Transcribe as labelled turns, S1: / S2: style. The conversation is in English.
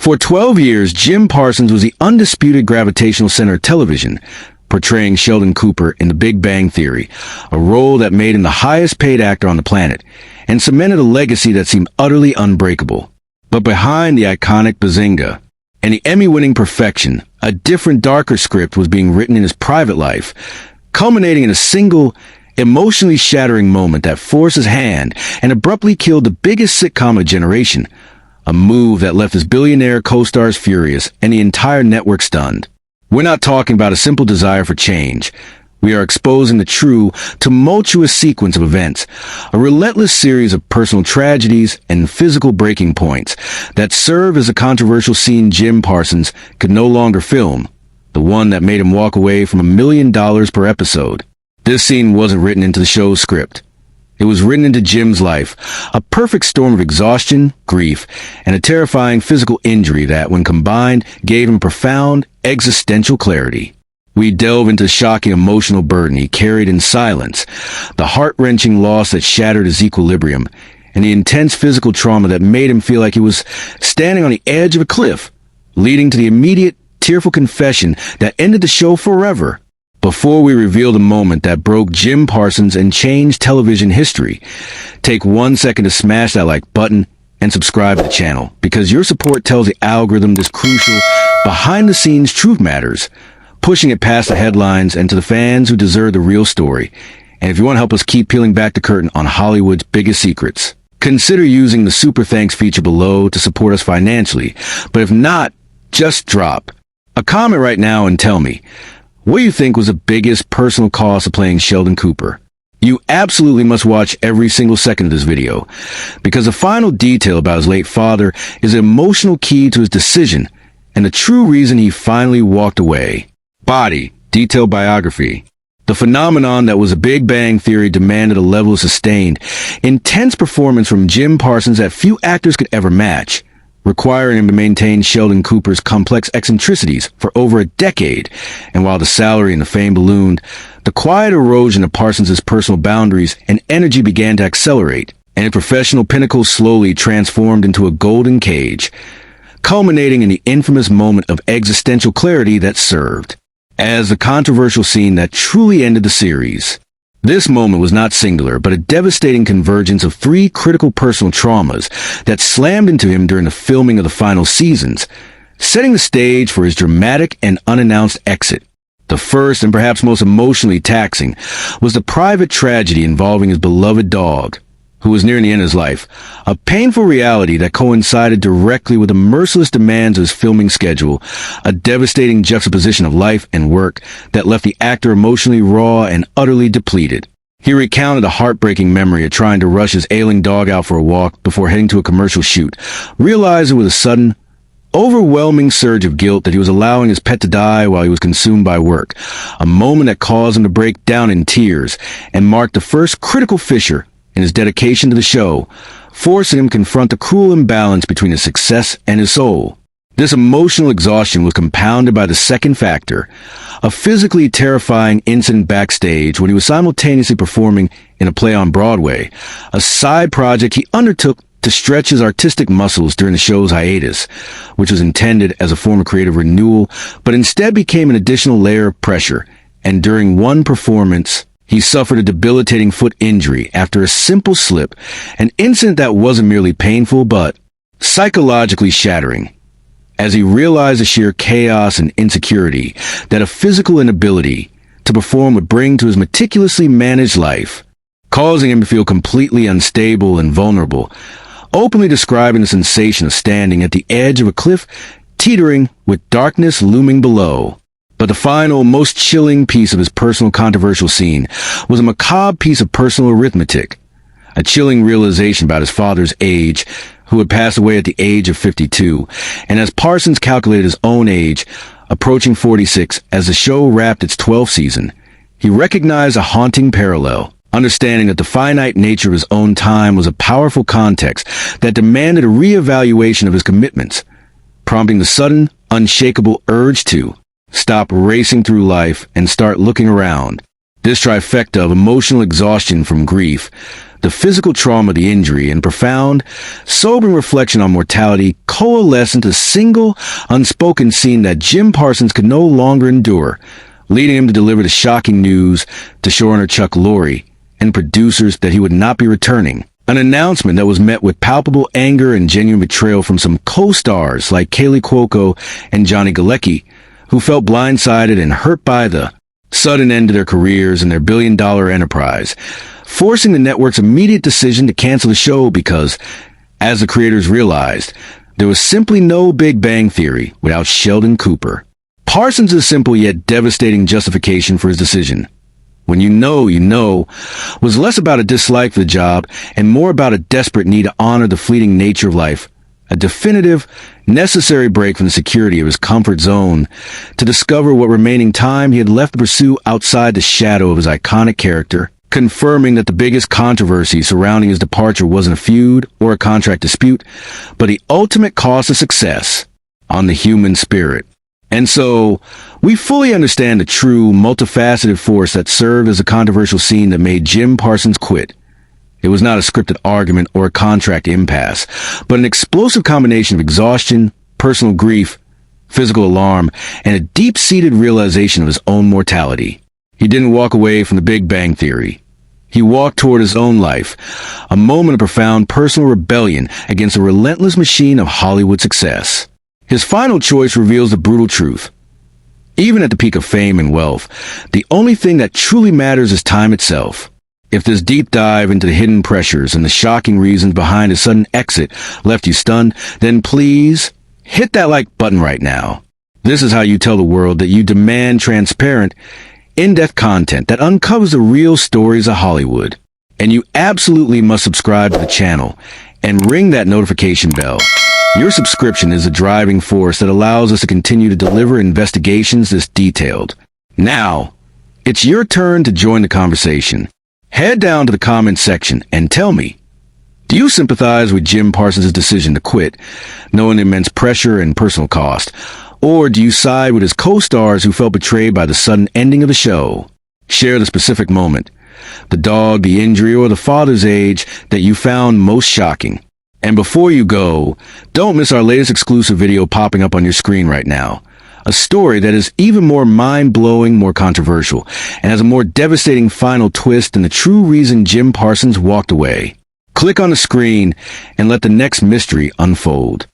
S1: For 12 years, Jim Parsons was the undisputed gravitational center of television, portraying Sheldon Cooper in The Big Bang Theory, a role that made him the highest-paid actor on the planet, and cemented a legacy that seemed utterly unbreakable. But behind the iconic bazinga and the Emmy-winning perfection, a different, darker script was being written in his private life, culminating in a single, emotionally shattering moment that forced his hand and abruptly killed the biggest sitcom of a generation, a move that left his billionaire co-stars furious and the entire network stunned. We're not talking about a simple desire for change. We are exposing the true, tumultuous sequence of events, a relentless series of personal tragedies and physical breaking points that serve as a controversial scene Jim Parsons could no longer film, the one that made him walk away from $1 million per episode. This scene wasn't written into the show's script. It was written into Jim's life, a perfect storm of exhaustion, grief, and a terrifying physical injury that, when combined, gave him profound, existential clarity. We delve into the shocking emotional burden he carried in silence, the heart-wrenching loss that shattered his equilibrium, and the intense physical trauma that made him feel like he was standing on the edge of a cliff, leading to the immediate, tearful confession that ended the show forever. Before we reveal the moment that broke Jim Parsons and changed television history, take 1 second to smash that like button and subscribe to the channel, because your support tells the algorithm this crucial, behind-the-scenes truth matters, pushing it past the headlines and to the fans who deserve the real story. And if you want to help us keep peeling back the curtain on Hollywood's biggest secrets, consider using the Super Thanks feature below to support us financially. But if not, just drop a comment right now and tell me, what do you think was the biggest personal cost of playing Sheldon Cooper? You absolutely must watch every single second of this video, because the final detail about his late father is an emotional key to his decision and the true reason he finally walked away. Body, detailed biography. The phenomenon that was a Big Bang Theory demanded a level of sustained, intense performance from Jim Parsons that few actors could ever match, requiring him to maintain Sheldon Cooper's complex eccentricities for over a decade. And while the salary and the fame ballooned, the quiet erosion of Parsons' personal boundaries and energy began to accelerate, and his professional pinnacle slowly transformed into a golden cage, culminating in the infamous moment of existential clarity that served as the controversial scene that truly ended the series. This moment was not singular, but a devastating convergence of 3 critical personal traumas that slammed into him during the filming of the final seasons, setting the stage for his dramatic and unannounced exit. The first and perhaps most emotionally taxing was the private tragedy involving his beloved dog, who was nearing the end of his life, a painful reality that coincided directly with the merciless demands of his filming schedule, a devastating juxtaposition of life and work that left the actor emotionally raw and utterly depleted. He recounted a heartbreaking memory of trying to rush his ailing dog out for a walk before heading to a commercial shoot, realizing with a sudden, overwhelming surge of guilt that he was allowing his pet to die while he was consumed by work, a moment that caused him to break down in tears and marked the first critical fissure in his dedication to the show, forcing him to confront the cruel imbalance between his success and his soul. This emotional exhaustion was compounded by the second factor, a physically terrifying incident backstage when he was simultaneously performing in a play on Broadway, a side project he undertook to stretch his artistic muscles during the show's hiatus, which was intended as a form of creative renewal, but instead became an additional layer of pressure. And during one performance, he suffered a debilitating foot injury after a simple slip, an incident that wasn't merely painful but psychologically shattering, as he realized the sheer chaos and insecurity that a physical inability to perform would bring to his meticulously managed life, causing him to feel completely unstable and vulnerable, openly describing the sensation of standing at the edge of a cliff, teetering with darkness looming below. But the final, most chilling piece of his personal controversial scene was a macabre piece of personal arithmetic, a chilling realization about his father's age, who had passed away at the age of 52, and as Parsons calculated his own age, approaching 46, as the show wrapped its 12th season, he recognized a haunting parallel, understanding that the finite nature of his own time was a powerful context that demanded a re-evaluation of his commitments, prompting the sudden, unshakable urge to stop racing through life and start looking around. This trifecta of emotional exhaustion from grief, the physical trauma of the injury, and profound, sobering reflection on mortality coalesced into a single, unspoken scene that Jim Parsons could no longer endure, leading him to deliver the shocking news to showrunner Chuck Lorre and producers that he would not be returning. An announcement that was met with palpable anger and genuine betrayal from some co-stars like Kaylee Cuoco and Johnny Galecki, who felt blindsided and hurt by the sudden end to their careers and their billion-dollar enterprise, forcing the network's immediate decision to cancel the show because, as the creators realized, there was simply no Big Bang Theory without Sheldon Cooper. Parsons' simple yet devastating justification for his decision, when you know, was less about a dislike for the job and more about a desperate need to honor the fleeting nature of life, a definitive, necessary break from the security of his comfort zone to discover what remaining time he had left to pursue outside the shadow of his iconic character, confirming that the biggest controversy surrounding his departure wasn't a feud or a contract dispute, but the ultimate cost of success on the human spirit. And so, we fully understand the true, multifaceted force that served as a controversial scene that made Jim Parsons quit. It was not a scripted argument or a contract impasse, but an explosive combination of exhaustion, personal grief, physical alarm, and a deep-seated realization of his own mortality. He didn't walk away from the Big Bang Theory. He walked toward his own life, a moment of profound personal rebellion against a relentless machine of Hollywood success. His final choice reveals the brutal truth. Even at the peak of fame and wealth, the only thing that truly matters is time itself. If this deep dive into the hidden pressures and the shocking reasons behind his sudden exit left you stunned, then please hit that like button right now. This is how you tell the world that you demand transparent, in-depth content that uncovers the real stories of Hollywood. And you absolutely must subscribe to the channel and ring that notification bell. Your subscription is the driving force that allows us to continue to deliver investigations this detailed. Now, it's your turn to join the conversation. Head down to the comments section and tell me, do you sympathize with Jim Parsons' decision to quit, knowing the immense pressure and personal cost? Or do you side with his co-stars who felt betrayed by the sudden ending of the show? Share the specific moment, the dog, the injury, or the father's age that you found most shocking. And before you go, don't miss our latest exclusive video popping up on your screen right now. A story that is even more mind-blowing, more controversial, and has a more devastating final twist than the true reason Jim Parsons walked away. Click on the screen and let the next mystery unfold.